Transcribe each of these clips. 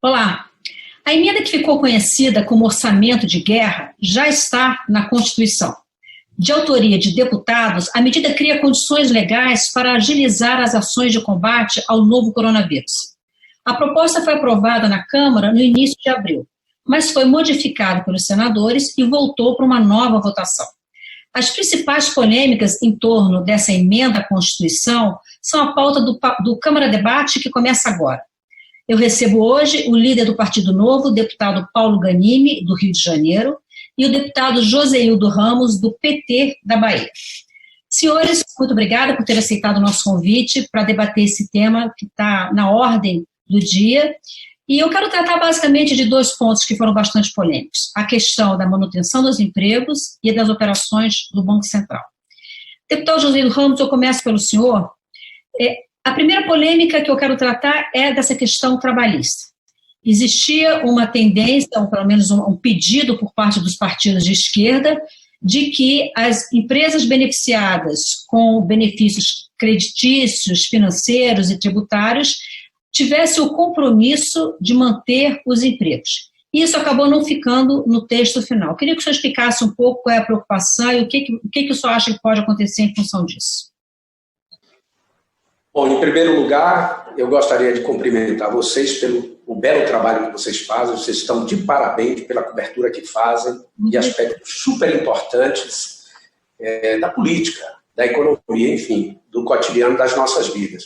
Olá. A emenda que ficou conhecida como orçamento de guerra já está na Constituição. De autoria de deputados, a medida cria condições legais para agilizar as ações de combate ao novo coronavírus. A proposta foi aprovada na Câmara no início de abril, mas foi modificada pelos senadores e voltou para uma nova votação. As principais polêmicas em torno dessa emenda à Constituição são a pauta do Câmara Debate, que começa agora. Eu recebo hoje o líder do Partido Novo, o deputado Paulo Ganimi, do Rio de Janeiro, e o deputado Joseildo Ramos, do PT da Bahia. Senhores, muito obrigada por ter aceitado o nosso convite para debater esse tema que está na ordem do dia. E eu quero tratar basicamente de dois pontos que foram bastante polêmicos: a questão da manutenção dos empregos e das operações do Banco Central. Deputado Joseildo Ramos, eu começo pelo senhor. A primeira polêmica que eu quero tratar é dessa questão trabalhista. Existia uma tendência, ou pelo menos um pedido por parte dos partidos de esquerda, de que as empresas beneficiadas com benefícios creditícios, financeiros e tributários tivessem o compromisso de manter os empregos. Isso acabou não ficando no texto final. Eu queria que o senhor explicasse um pouco qual é a preocupação e o que o senhor acha que pode acontecer em função disso. Bom, em primeiro lugar, eu gostaria de cumprimentar vocês pelo belo trabalho que vocês fazem. Vocês estão de parabéns pela cobertura que fazem de aspectos super importantes da política, da economia, enfim, do cotidiano das nossas vidas.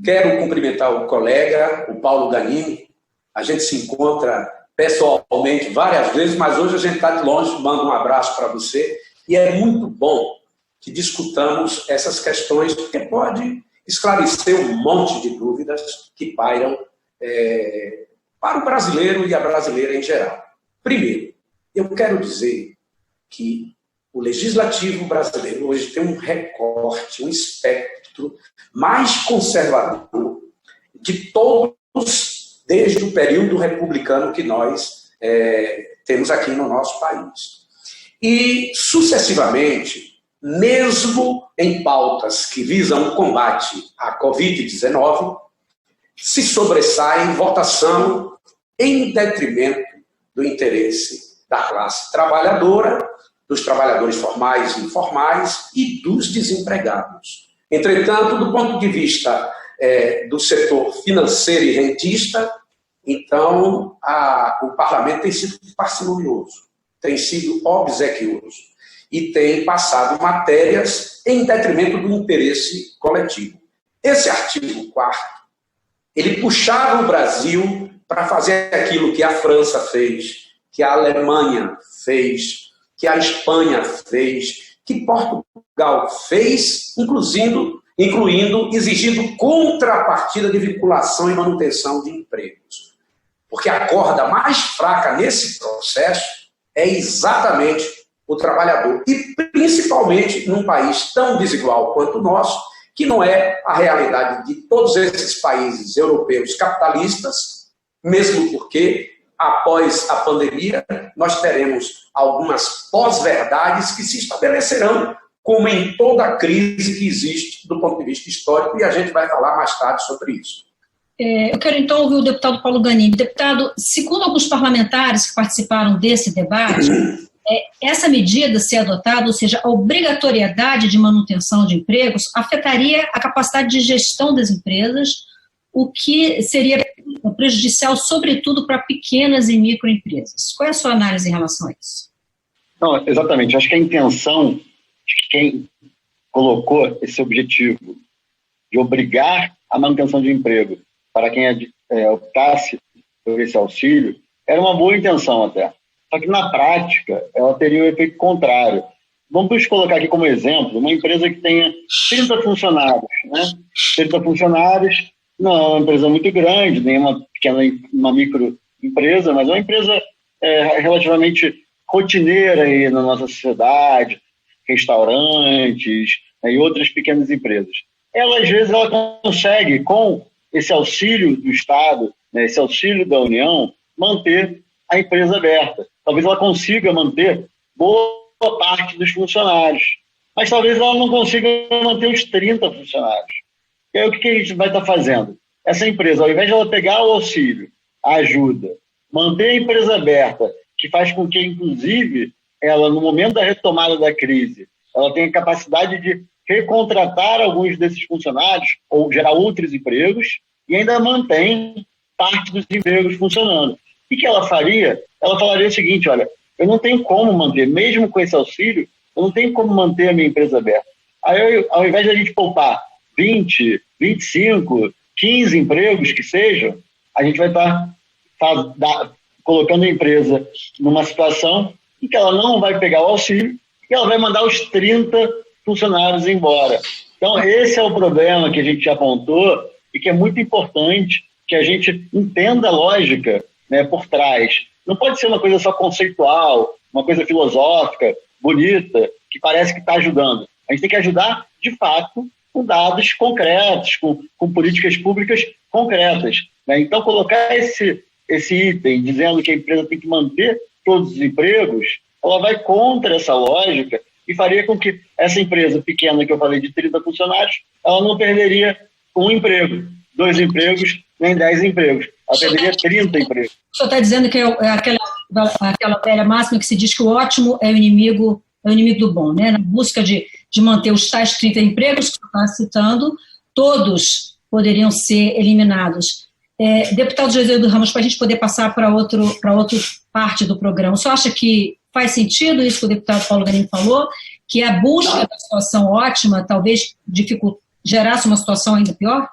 Quero cumprimentar o colega, o Paulo Ganimi. A gente se encontra pessoalmente várias vezes, mas hoje a gente está de longe. Mando um abraço para você. E é muito bom que discutamos essas questões, porque pode esclarecer um monte de dúvidas que pairam para o brasileiro e a brasileira em geral. Primeiro, eu quero dizer que o legislativo brasileiro hoje tem um recorte, um espectro mais conservador de todos desde o período republicano que nós temos aqui no nosso país. E, sucessivamente, mesmo em pautas que visam o combate à Covid-19, se sobressai em votação em detrimento do interesse da classe trabalhadora, dos trabalhadores formais e informais e dos desempregados. Entretanto, do ponto de vista do setor financeiro e rentista, então o parlamento tem sido parcimonioso, tem sido obsequioso e tem passado matérias em detrimento do interesse coletivo. Esse artigo 4º, ele puxava o Brasil para fazer aquilo que a França fez, que a Alemanha fez, que a Espanha fez, que Portugal fez, incluindo exigindo contrapartida de vinculação e manutenção de empregos. Porque a corda mais fraca nesse processo é exatamente o trabalhador, e principalmente num país tão desigual quanto o nosso, que não é a realidade de todos esses países europeus capitalistas, mesmo porque, após a pandemia, nós teremos algumas pós-verdades que se estabelecerão, como em toda a crise que existe do ponto de vista histórico, e a gente vai falar mais tarde sobre isso. Eu quero então ouvir o deputado Paulo Ganimi. Deputado, segundo alguns parlamentares que participaram desse debate, essa medida ser adotada, ou seja, a obrigatoriedade de manutenção de empregos, afetaria a capacidade de gestão das empresas, o que seria prejudicial, sobretudo, para pequenas e microempresas. Qual é a sua análise em relação a isso? Não, exatamente. Acho que a intenção de quem colocou esse objetivo de obrigar a manutenção de emprego para quem optasse por esse auxílio era uma boa intenção até. Só que, na prática, ela teria o efeito contrário. Vamos colocar aqui como exemplo uma empresa que tenha 30 funcionários. 30 funcionários, não é uma empresa muito grande, nem uma microempresa, mas é uma empresa relativamente rotineira aí na nossa sociedade, restaurantes e outras pequenas empresas. Ela, às vezes, consegue, com esse auxílio do Estado, esse auxílio da União, manter a empresa aberta. Talvez ela consiga manter boa parte dos funcionários, mas talvez ela não consiga manter os 30 funcionários. E aí o que a gente vai estar fazendo? Essa empresa, ao invés de ela pegar o auxílio, ajuda. Manter a empresa aberta, que faz com que, inclusive, ela, no momento da retomada da crise, ela tenha capacidade de recontratar alguns desses funcionários ou gerar outros empregos e ainda mantém parte dos empregos funcionando. O que ela faria? Ela falaria o seguinte, olha, eu não tenho como manter, mesmo com esse auxílio, eu não tenho como manter a minha empresa aberta. Aí, ao invés de a gente poupar 20, 25, 15 empregos que sejam, a gente vai estar colocando a empresa numa situação em que ela não vai pegar o auxílio e ela vai mandar os 30 funcionários embora. Então, esse é o problema que a gente apontou e que é muito importante que a gente entenda a lógica, né, por trás. Não pode ser uma coisa só conceitual, uma coisa filosófica, bonita, que parece que está ajudando. A gente tem que ajudar, de fato, com dados concretos, com políticas públicas concretas, né? Então, colocar esse item dizendo que a empresa tem que manter todos os empregos, ela vai contra essa lógica e faria com que essa empresa pequena que eu falei de 30 funcionários, ela não perderia um emprego, 2 empregos, nem 10 empregos. Ela perderia 30 empregos. O senhor está dizendo que é aquela velha máxima que se diz que o ótimo é o inimigo do bom, né? Na busca de manter os tais 30 empregos que o senhor está citando, todos poderiam ser eliminados. Deputado José do Ramos, para a gente poder passar para outra parte do programa, o senhor acha que faz sentido isso que o deputado Paulo Ganimi falou, que a busca da situação ótima talvez gerasse uma situação ainda pior?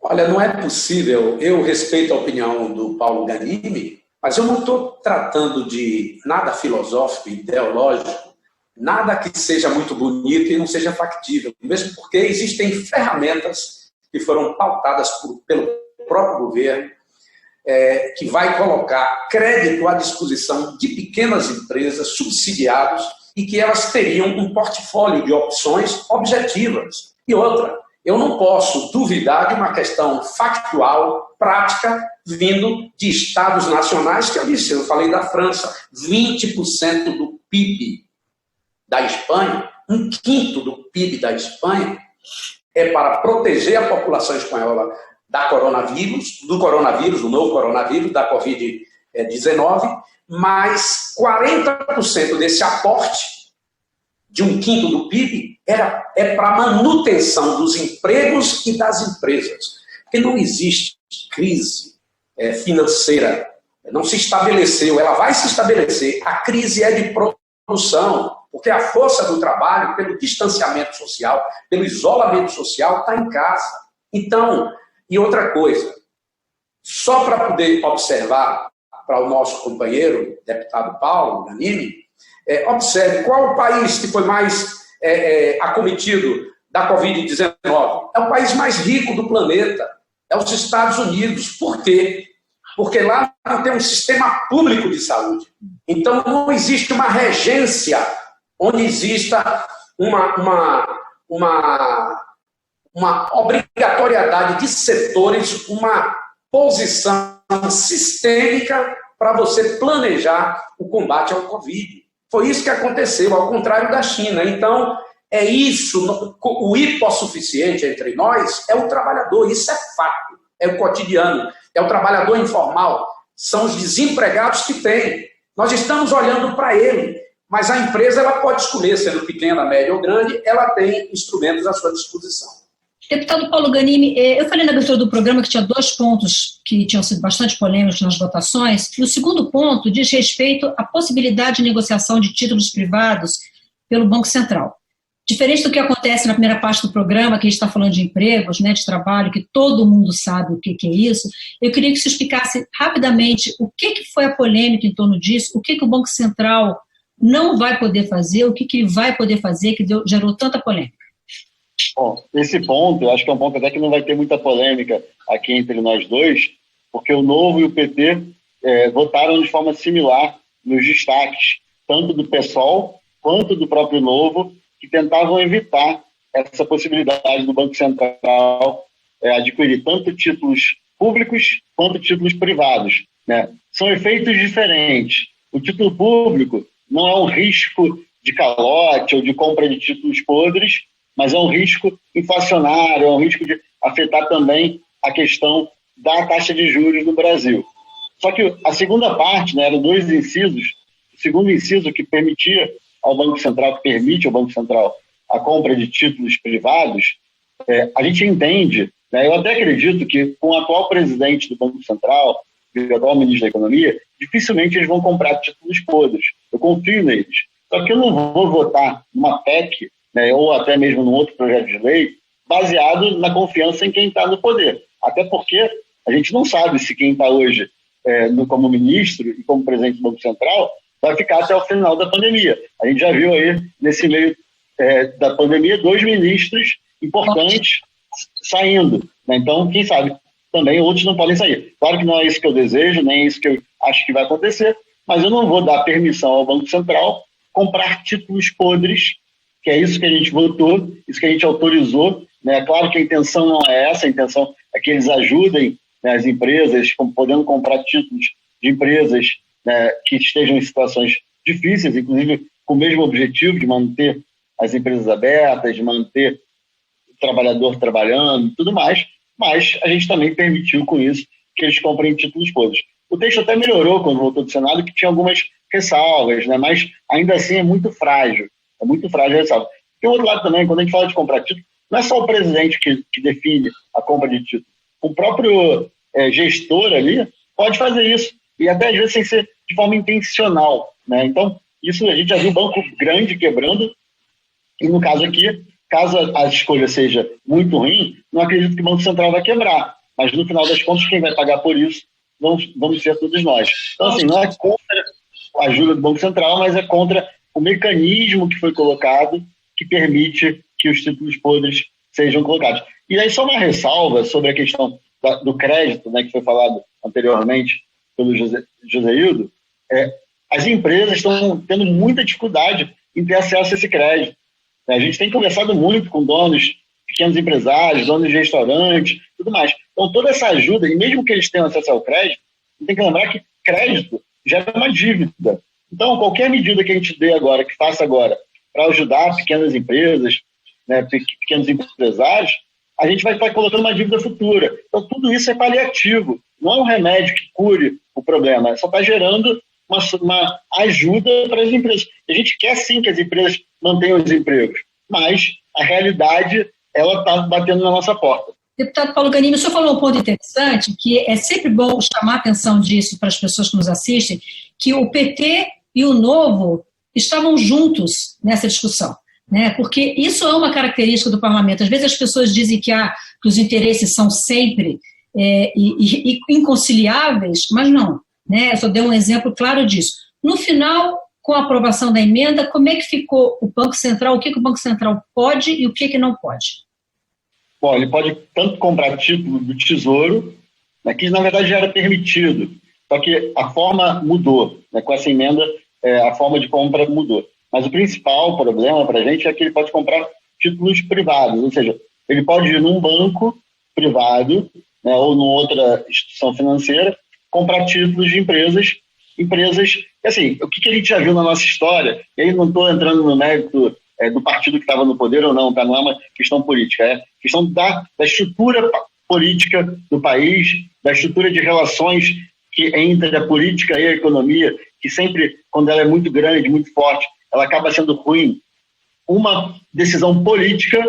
Olha, não é possível. Eu respeito a opinião do Paulo Ganimi, mas eu não estou tratando de nada filosófico, ideológico, nada que seja muito bonito e não seja factível, mesmo porque existem ferramentas que foram pautadas pelo próprio governo, que vai colocar crédito à disposição de pequenas empresas subsidiadas e que elas teriam um portfólio de opções objetivas. E outra, eu não posso duvidar de uma questão factual, prática, vindo de estados nacionais, que eu falei da França, 20% do PIB da Espanha, 1/5 do PIB da Espanha, é para proteger a população espanhola do novo coronavírus, da Covid-19, mas 40% desse aporte de 1/5 do PIB é para a manutenção dos empregos e das empresas. Porque não existe crise financeira, não se estabeleceu, ela vai se estabelecer. A crise é de produção, porque a força do trabalho, pelo distanciamento social, pelo isolamento social, está em casa. Então, e outra coisa, só para poder observar para o nosso companheiro, deputado Paulo Ganimi, observe qual o país que foi mais acometido da Covid-19. É o país mais rico do planeta, é os Estados Unidos. Por quê? Porque lá não tem um sistema público de saúde. Então não existe uma regência onde exista uma obrigatoriedade de setores, uma posição sistêmica para você planejar o combate ao Covid. Foi isso que aconteceu, ao contrário da China. Então, é isso, o hipossuficiente entre nós é o trabalhador, isso é fato, é o cotidiano, é o trabalhador informal, são os desempregados que tem. Nós estamos olhando para ele, mas a empresa ela pode escolher, sendo pequena, média ou grande, ela tem instrumentos à sua disposição. Deputado Paulo Ganimi, eu falei na abertura do programa que tinha 2 pontos que tinham sido bastante polêmicos nas votações, e o segundo ponto diz respeito à possibilidade de negociação de títulos privados pelo Banco Central. Diferente do que acontece na primeira parte do programa, que a gente está falando de empregos, né, de trabalho, que todo mundo sabe o que é isso, eu queria que você explicasse rapidamente o que foi a polêmica em torno disso, o que o Banco Central não vai poder fazer, o que ele vai poder fazer, que gerou tanta polêmica. Bom, esse ponto, eu acho que é um ponto até que não vai ter muita polêmica aqui entre nós dois, porque o Novo e o PT votaram de forma similar nos destaques, tanto do PSOL quanto do próprio Novo, que tentavam evitar essa possibilidade do Banco Central adquirir tanto títulos públicos quanto títulos privados, né? São efeitos diferentes. O título público não é um risco de calote ou de compra de títulos podres, mas é um risco inflacionário, é um risco de afetar também a questão da taxa de juros no Brasil. Só que a segunda parte, né, eram 2 incisos. O segundo inciso que permite ao Banco Central a compra de títulos privados, a gente entende, né, eu até acredito que com o atual presidente do Banco Central, o atual ministro da Economia, dificilmente eles vão comprar títulos podres. Eu confio neles. Só que eu não vou votar numa PEC, né, ou até mesmo num outro projeto de lei, baseado na confiança em quem está no poder. Até porque a gente não sabe se quem está hoje como ministro e como presidente do Banco Central vai ficar até o final da pandemia. A gente já viu aí, nesse meio da pandemia, 2 ministros importantes saindo, né? Então, quem sabe, também outros não podem sair. Claro que não é isso que eu desejo, nem é isso que eu acho que vai acontecer, mas eu não vou dar permissão ao Banco Central comprar títulos podres, que é isso que a gente votou, isso que a gente autorizou, né? Claro que a intenção não é essa, a intenção é que eles ajudem, né, as empresas, podendo comprar títulos de empresas, né, que estejam em situações difíceis, inclusive com o mesmo objetivo de manter as empresas abertas, de manter o trabalhador trabalhando e tudo mais, mas a gente também permitiu com isso que eles comprem títulos podres. O texto até melhorou quando voltou do Senado, que tinha algumas ressalvas, né, mas ainda assim é muito frágil a ressalva. Tem outro lado também, quando a gente fala de comprar título, não é só o presidente que define a compra de título. O próprio gestor ali pode fazer isso, e até às vezes sem ser de forma intencional, né? Então, isso a gente já viu banco grande quebrando, e no caso aqui, caso a escolha seja muito ruim, não acredito que o Banco Central vai quebrar, mas no final das contas, quem vai pagar por isso vamos ser todos nós. Então, assim, não é contra a ajuda do Banco Central, mas é contra o mecanismo que foi colocado que permite que os títulos podres sejam colocados. E aí só uma ressalva sobre a questão do crédito, né, que foi falado anteriormente pelo Joséildo. As empresas estão tendo muita dificuldade em ter acesso a esse crédito. A gente tem conversado muito com donos, pequenos empresários, donos de restaurantes, tudo mais. Então, toda essa ajuda, e mesmo que eles tenham acesso ao crédito, tem que lembrar que crédito gera uma dívida. Então, qualquer medida que a gente dê agora, que faça agora, para ajudar pequenas empresas, né, pequenos empresários, a gente vai estar colocando uma dívida futura. Então, tudo isso é paliativo. Não é um remédio que cure o problema, só está gerando uma ajuda para as empresas. A gente quer sim que as empresas mantenham os empregos, mas a realidade ela está batendo na nossa porta. Deputado Paulo Ganimi, o senhor falou um ponto interessante, que é sempre bom chamar a atenção disso para as pessoas que nos assistem, que o PT e o Novo estavam juntos nessa discussão, né? Porque isso é uma característica do parlamento. Às vezes as pessoas dizem que os interesses são sempre inconciliáveis, mas não, né? Eu só dei um exemplo claro disso. No final, com a aprovação da emenda, como é que ficou o Banco Central, o que o Banco Central pode e o que não pode? Bom, ele pode tanto comprar título do Tesouro, né, que na verdade já era permitido, só que a forma mudou, né, com essa emenda a forma de compra mudou. Mas o principal problema para a gente é que ele pode comprar títulos privados, ou seja, ele pode ir num banco privado, né, ou numa outra instituição financeira, comprar títulos de empresas, assim, o que a gente já viu na nossa história, e aí não estou entrando no mérito do partido que estava no poder ou não, tá? Não é uma questão política, é questão da estrutura política do país, da estrutura de relações entre a política e a economia, que sempre, quando ela é muito grande, muito forte, ela acaba sendo ruim. Uma decisão política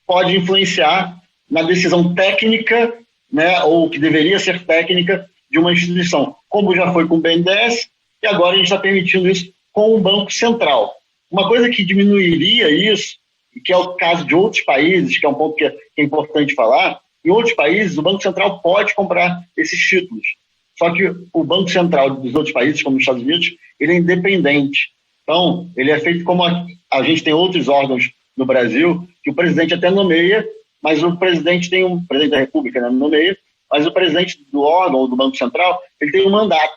pode influenciar na decisão técnica, né, ou que deveria ser técnica, de uma instituição, como já foi com o BNDES, e agora a gente está permitindo isso com o Banco Central. Uma coisa que diminuiria isso, que é o caso de outros países, que é um ponto que é importante falar, em outros países o Banco Central pode comprar esses títulos. Só que o Banco Central dos outros países, como os Estados Unidos, ele é independente. Então, ele é feito como a gente tem outros órgãos no Brasil, que o presidente até nomeia, mas o presidente presidente da República, né, nomeia, mas o presidente do órgão, do Banco Central, ele tem um mandato.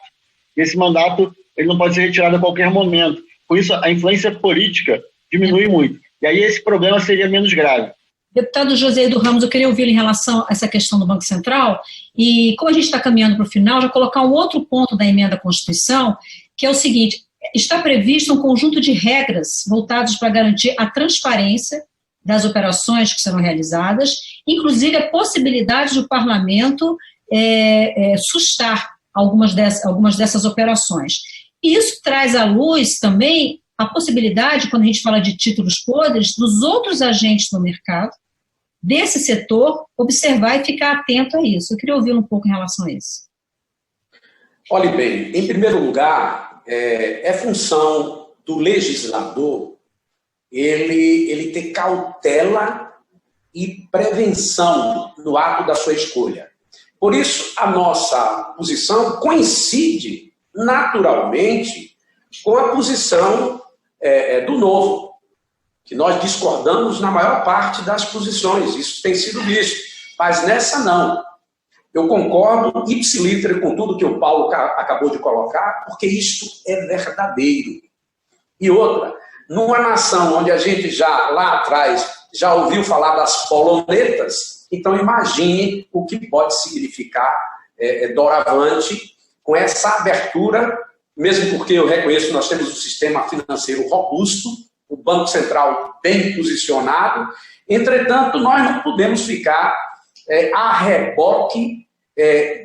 E esse mandato ele não pode ser retirado a qualquer momento. Por isso, a influência política diminui muito. E aí esse problema seria menos grave. Deputado Joséildo Ramos, eu queria ouvi-lo em relação a essa questão do Banco Central, e como a gente está caminhando para o final, já colocar um outro ponto da emenda à Constituição, que é o seguinte: está previsto um conjunto de regras voltadas para garantir a transparência das operações que serão realizadas, inclusive a possibilidade do parlamento sustar algumas dessas operações. E isso traz à luz também a possibilidade, quando a gente fala de títulos podres, dos outros agentes do mercado, desse setor, observar e ficar atento a isso. Eu queria ouvir um pouco em relação a isso. Olhe bem, em primeiro lugar, é função do legislador ele ter cautela e prevenção no ato da sua escolha. Por isso, a nossa posição coincide naturalmente com a posição do Novo, que nós discordamos na maior parte das posições, isso tem sido visto, mas nessa não. Eu concordo ipsiliter com tudo que o Paulo acabou de colocar, porque isto é verdadeiro. E outra, numa nação onde a gente já, lá atrás, já ouviu falar das polonetas, então imagine o que pode significar doravante com essa abertura, mesmo porque eu reconheço que nós temos um sistema financeiro robusto, o Banco Central bem posicionado, entretanto, nós não podemos ficar a reboque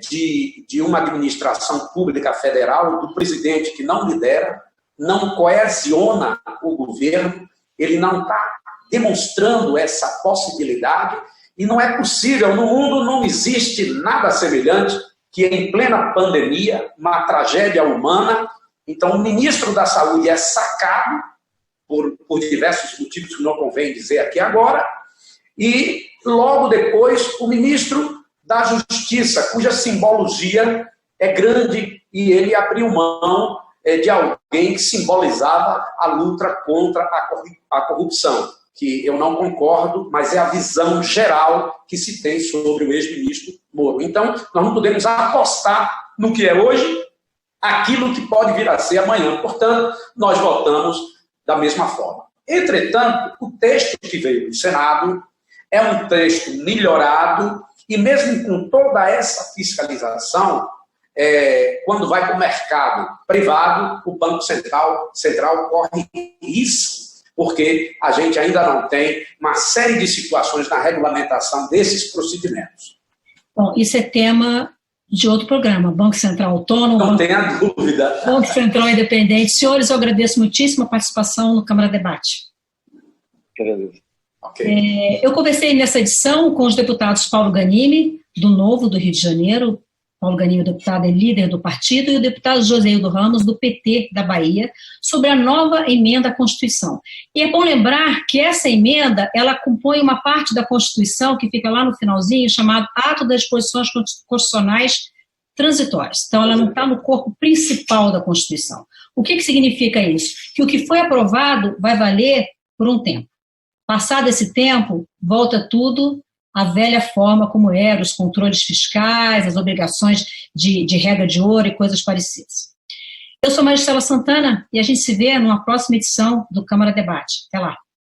de uma administração pública federal, do presidente que não lidera, não coesiona o governo, ele não está demonstrando essa possibilidade, e não é possível, no mundo não existe nada semelhante que em plena pandemia, uma tragédia humana, então o ministro da Saúde é sacado, por diversos motivos que não convém dizer aqui agora, e logo depois o ministro da Justiça, cuja simbologia é grande, e ele abriu mão de alguém que simbolizava a luta contra a corrupção, que eu não concordo, mas é a visão geral que se tem sobre o ex-ministro Moro. Então, nós não podemos apostar no que é hoje, aquilo que pode vir a ser amanhã. Portanto, nós votamos da mesma forma. Entretanto, o texto que veio do Senado é um texto melhorado, e mesmo com toda essa fiscalização, quando vai para o mercado privado, o Banco Central corre risco, porque a gente ainda não tem uma série de situações na regulamentação desses procedimentos. Bom, isso é tema de outro programa, Banco Central Autônomo. Não tenha dúvida. Banco Central Independente. Senhores, eu agradeço muitíssimo a participação no Câmara Debate. Agradeço. Okay. Eu conversei nessa edição com os deputados Paulo Ganimi, do Novo, do Rio de Janeiro. Paulo Ganimi, deputado, é líder do partido, e o deputado Joseildo Ramos, do PT da Bahia, sobre a nova emenda à Constituição. E é bom lembrar que essa emenda, ela compõe uma parte da Constituição, que fica lá no finalzinho, chamado Ato das Disposições Constitucionais Transitórias. Então, ela não está no corpo principal da Constituição. O que significa isso? Que o que foi aprovado vai valer por um tempo. Passado esse tempo, volta tudo à velha forma como era, os controles fiscais, as obrigações de regra de ouro e coisas parecidas. Eu sou Maristela Santana e a gente se vê numa próxima edição do Câmara Debate. Até lá.